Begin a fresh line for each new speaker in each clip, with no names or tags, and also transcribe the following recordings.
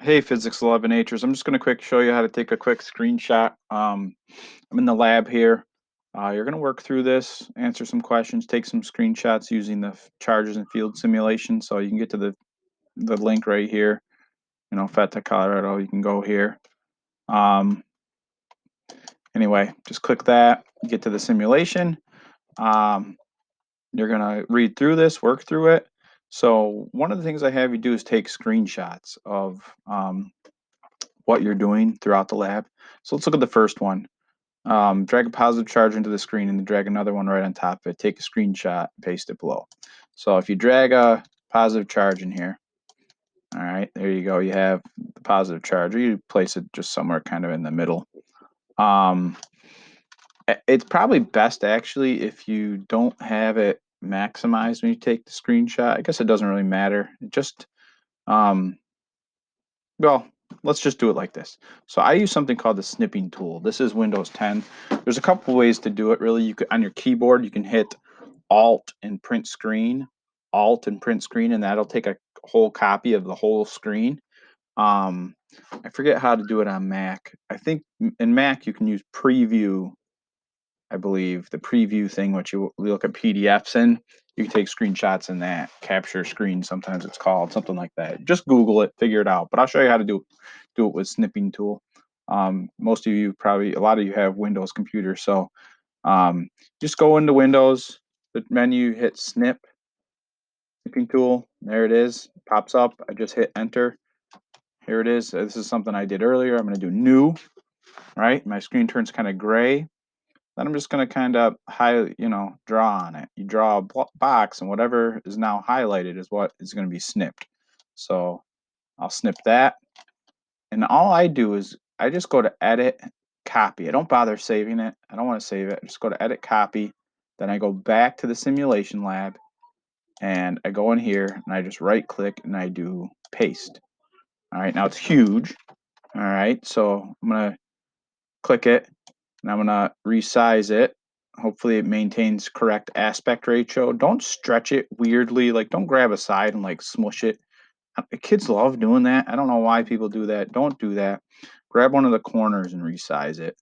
Hey, Physics 11Hers. I'm just going to quick show you how to take a quick screenshot. I'm in the lab here. You're going to work through this, answer some questions, take some screenshots using the charges and field simulation. So you can get to the link right here. FETA Colorado. You can go here. Anyway, just click that. Get to the simulation. You're going to read through this, work through it. So one of the things I have you do is take screenshots of what you're doing throughout the lab. So let's look at the first one. Drag a positive charge into the screen and then drag another one right on top of it. Take a screenshot, paste it below. So if you drag a positive charge in here, all right, there you go. You have the positive charge, or you place it just somewhere kind of in the middle. It's probably best actually if you don't have it maximized when you take the screenshot. I guess it doesn't really matter. Well, let's just do it like this. So I use something called the snipping tool. This is Windows 10. There's a couple ways to do it really. You could, on your keyboard, you can hit Alt and print screen, Alt and print screen, and that'll take a whole copy of the whole screen. I forget how to do it on Mac. I think in Mac you can use preview. I believe the preview thing, which you look at PDFs in, you can take screenshots in that, capture screen, sometimes it's called, something like that. Just Google it, figure it out. But I'll show you how to do it with snipping tool. Most of you probably, a lot of you have Windows computers, so just go into Windows, the menu, hit snipping tool. There it is, pops up. I just hit enter. Here it is. This is something I did earlier. I'm going to do new, right? My screen turns kind of gray. Then I'm just going to kind of draw on it. You draw a box, and whatever is now highlighted is what is going to be snipped. So I'll snip that. And all I do is I just go to edit, copy. I don't bother saving it. I don't want to save it. I just go to edit, copy. Then I go back to the simulation lab, and I go in here, and I just right click, and I do paste. All right, now it's huge. All right, so I'm going to click it, and I'm going to resize it. Hopefully it maintains correct aspect ratio. Don't stretch it weirdly. Like, don't grab a side and like smush it. Kids love doing that. I don't know why people do that. Don't do that. Grab one of the corners and resize it.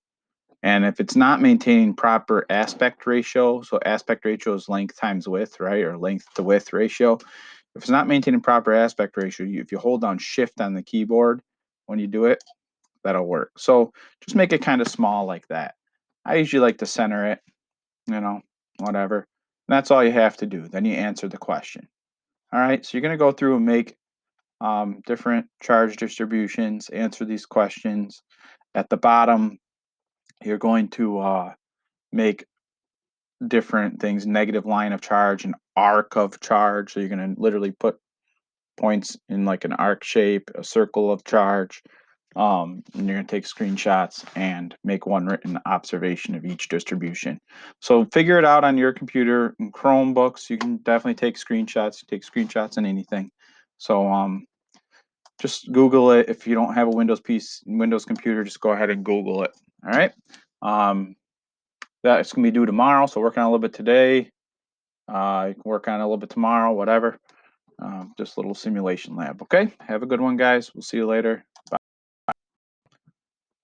And if it's not maintaining proper aspect ratio, so aspect ratio is length times width, right? Or length to width ratio. If it's not maintaining proper aspect ratio, if you hold down shift on the keyboard when you do it, that'll work. So just make it kind of small like that. I usually like to center it, whatever. And that's all you have to do. Then you answer the question. All right, so you're going to go through and make different charge distributions, answer these questions. At the bottom, you're going to make different things, negative line of charge, an arc of charge. So you're going to literally put points in like an arc shape, a circle of charge. And you're going to take screenshots and make one written observation of each distribution. So figure it out on your computer. In Chromebooks, you can definitely take screenshots. You take screenshots in anything. So just Google it. If you don't have a Windows computer, just go ahead and Google it. All right. That's going to be due tomorrow. So working on a little bit today. You can work on it a little bit tomorrow, whatever. Just a little simulation lab. Okay. Have a good one, guys. We'll see you later.